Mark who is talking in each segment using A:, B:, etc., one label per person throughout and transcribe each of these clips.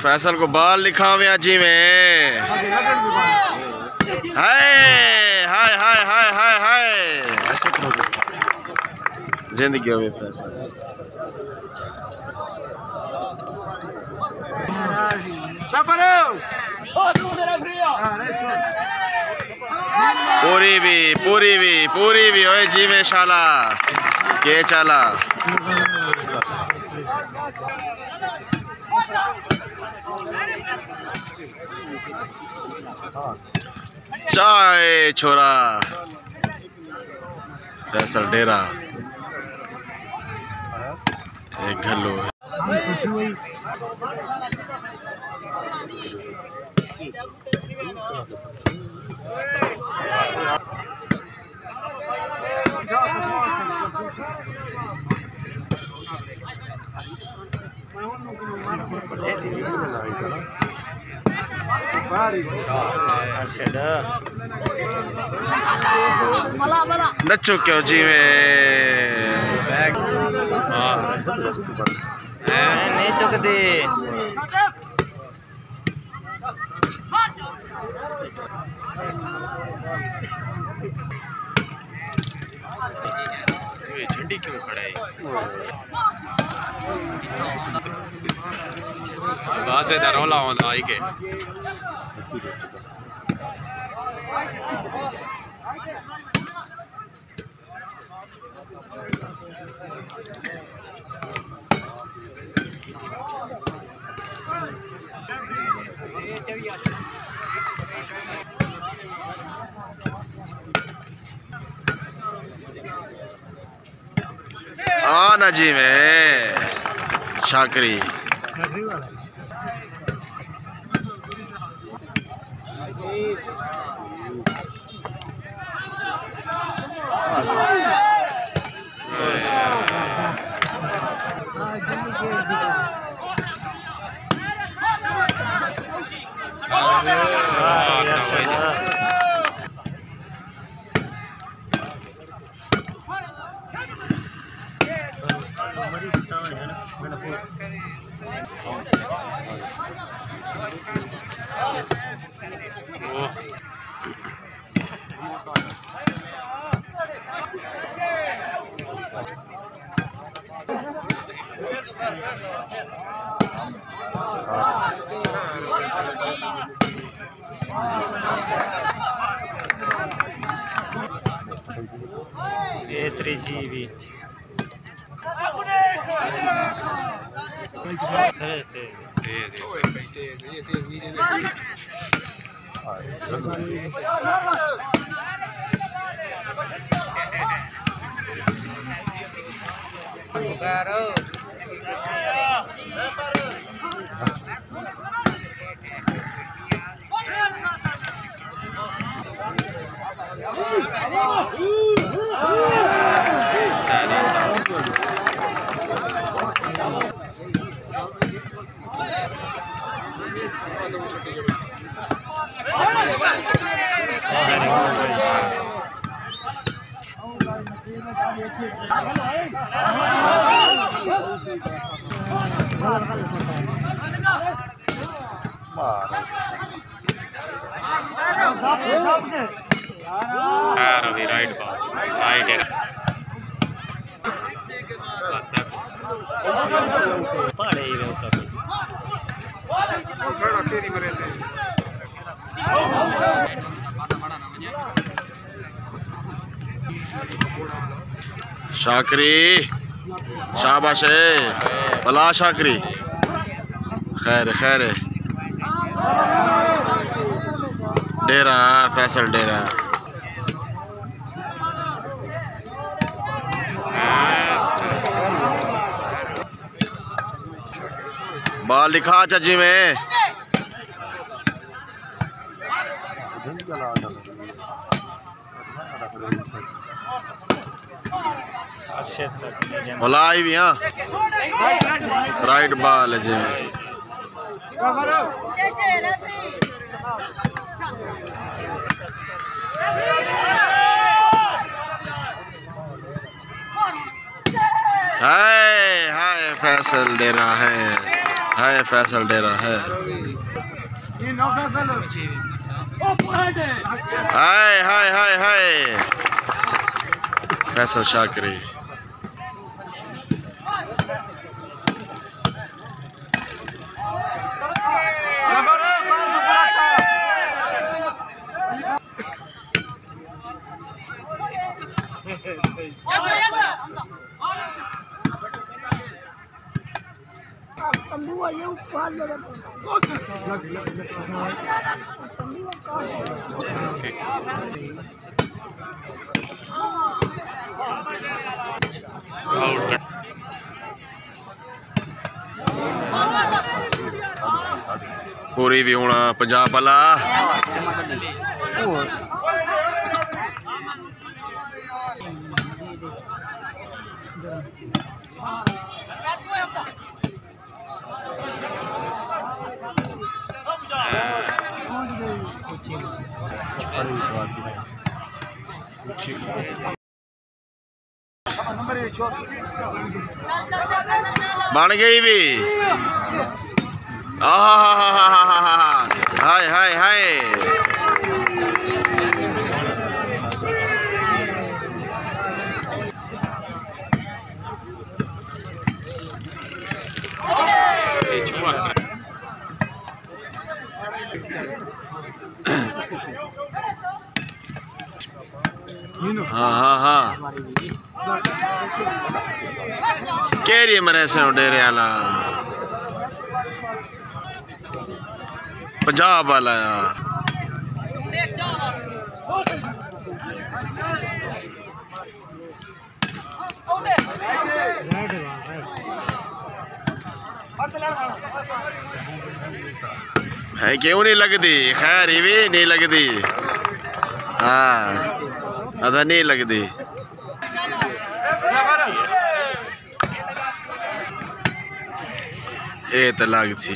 A: फैसल को बाल लिखावे जी में। हाय हाय हाय हाय हाय हाय जिंदगी में फैसल पूरी भी ओए जी में शाला के चला चाय छोरा फैसल डेरा एक घल्लू है। नचो क्यों जी में नहीं चुकती झंडी क्यों खड़ा है गाते दा रोला होंदा आई के आना जी में शाकरी A3GB अभी राइट राइट पड़े ही शाकरी शाबाश है भला शाकरी खैर खैर डेरा फैसल डेरा बाल दिखा चाची में मलाई भी हाँ राइट बाल है जी हाय हाय फैसल दे रहा है। है फैसल डेरा है। हाय हाय हाय हाय फैसल शाकरी। पूरी भी होना पंजाब वाला। बन गई भी। हाय हाय हाय हाँ केरी मरे से डेरे वाला पंजाब वाला है। क्यों नहीं लगती? खैर ये भी नहीं लगती। हाँ अदा नहीं लगती। ये तो लगती।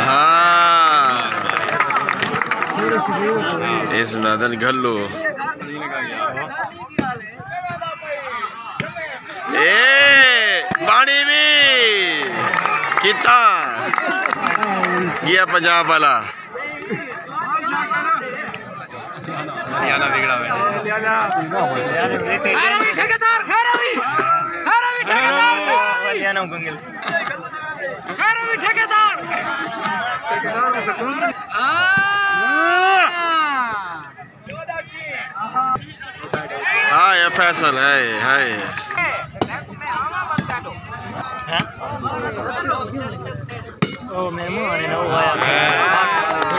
A: हाँ इस नादन घल्लो बाणी भी कितना गया पंजाब वाला। हाँ ये फैसल है।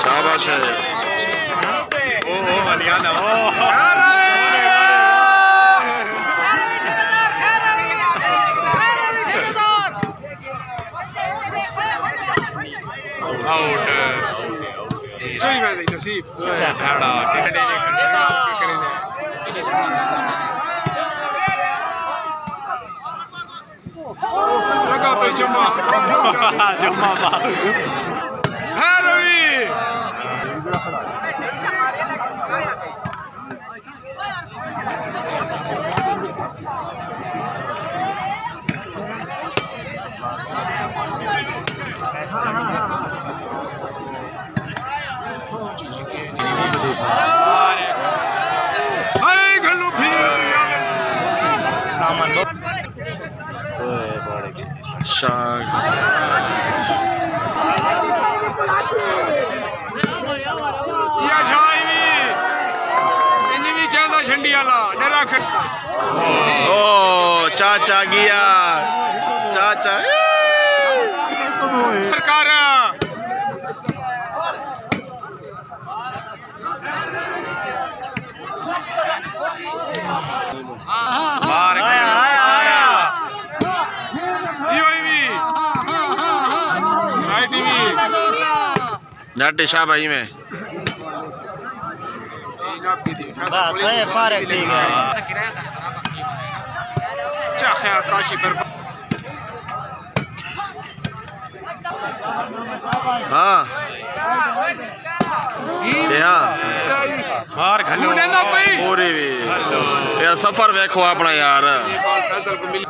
A: शाबाश है। शाग
B: या जाई भी इन्नी भी चाहता झंडी वाला डरा
A: ओ चाचा गया चाचा
B: सरकार
A: मार नाटे शाह भाई में
C: बस है फारक ठीक है।
B: चाहे काशी पर
A: हाँ
B: मार घलो ना भाई
A: पूरी भी यार सफर देखो अपना यार
B: फैसल को मिल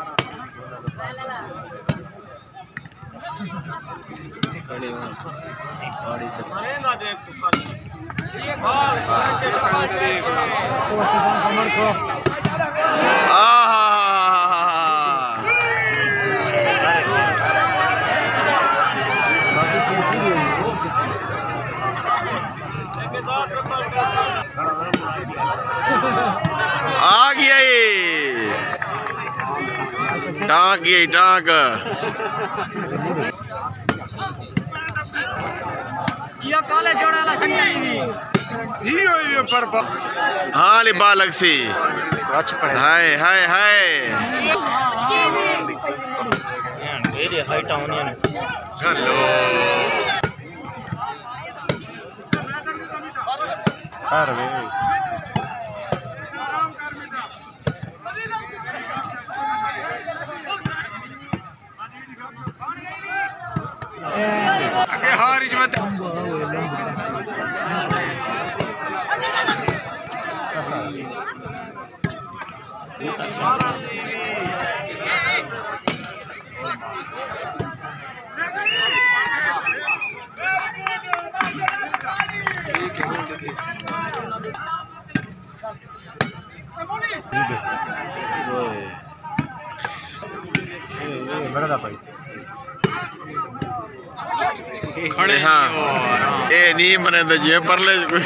A: आ गया ये टांग ये टांग
C: ये काले जोड़ा ला संगी
B: ये पर
A: हाँ ले बालक सी हाय हाय हाय
C: मेरी हाइट आउनी है
B: हेलो
C: अरे
B: आगे हारिज मत
A: खड़े हाँ ए नहीं मने तो जे परले कोई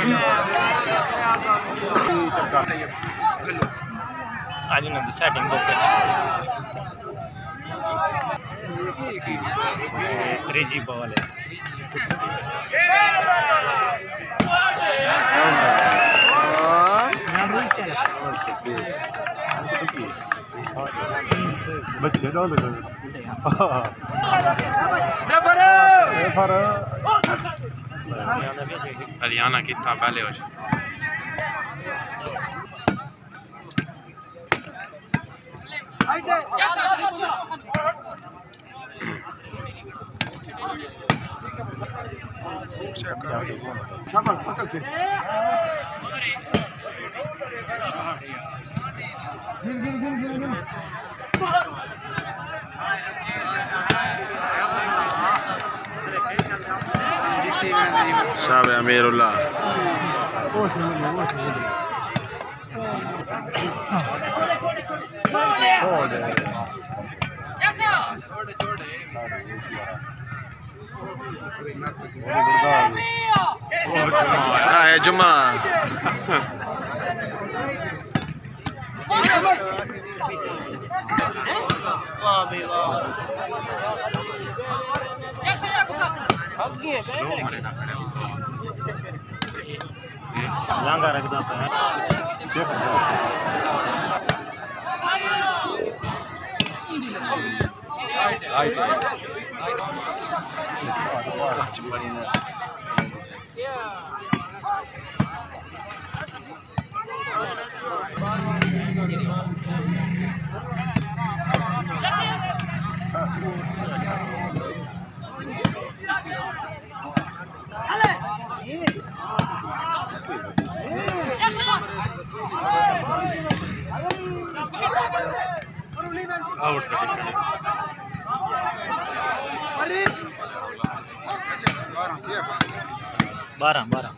C: आज ना सेटिंग बहुत अच्छी 3G बॉल है
D: बच्चे डाल दे
B: हरियाणा कितना पहले हो
A: साहब अमीरुल्लाह है जुम्मा
C: लांगा रख दो
B: आउट
C: 12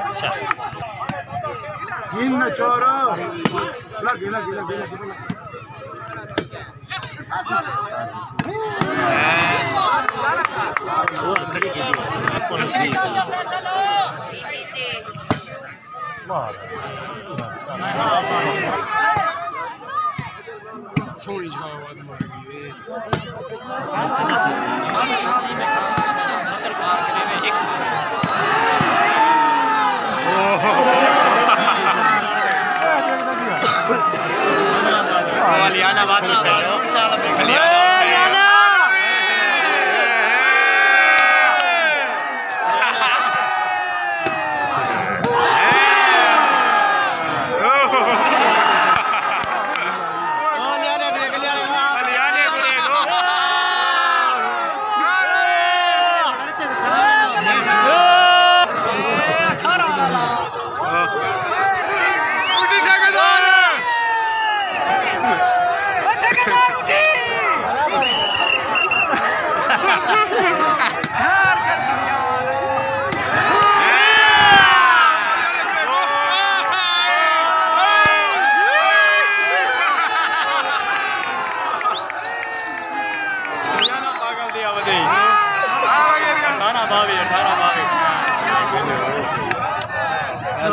C: अच्छा
B: इन चोरो लगी लगी लगी लगी
C: और खड़ी की
B: सोनी झावाद
C: हरियाणा बात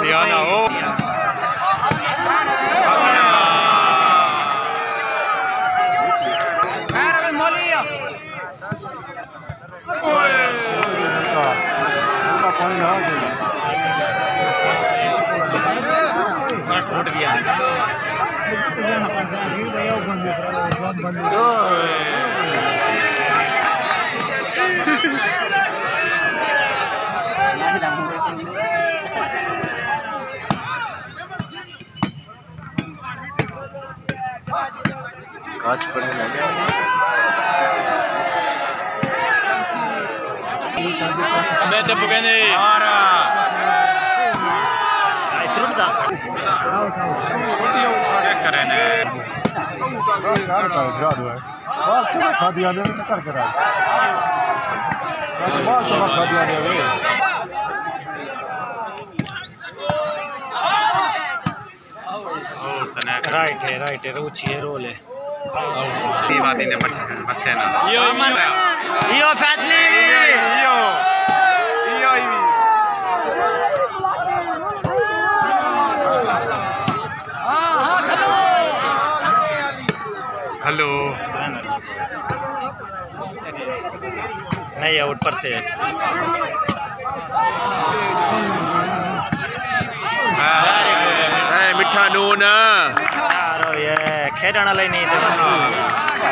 B: ध्यान आओ
C: टूट गया
A: कांच पड़ने लगे
B: मैं तो कहने
C: राइट है रुचि है रोल है
B: वादी ने मथे ना
C: यो फैसले
B: हेलो
C: नहीं आउट पड़ते
A: मिठा नून
C: यार ये खेलने वाला ही नहीं थे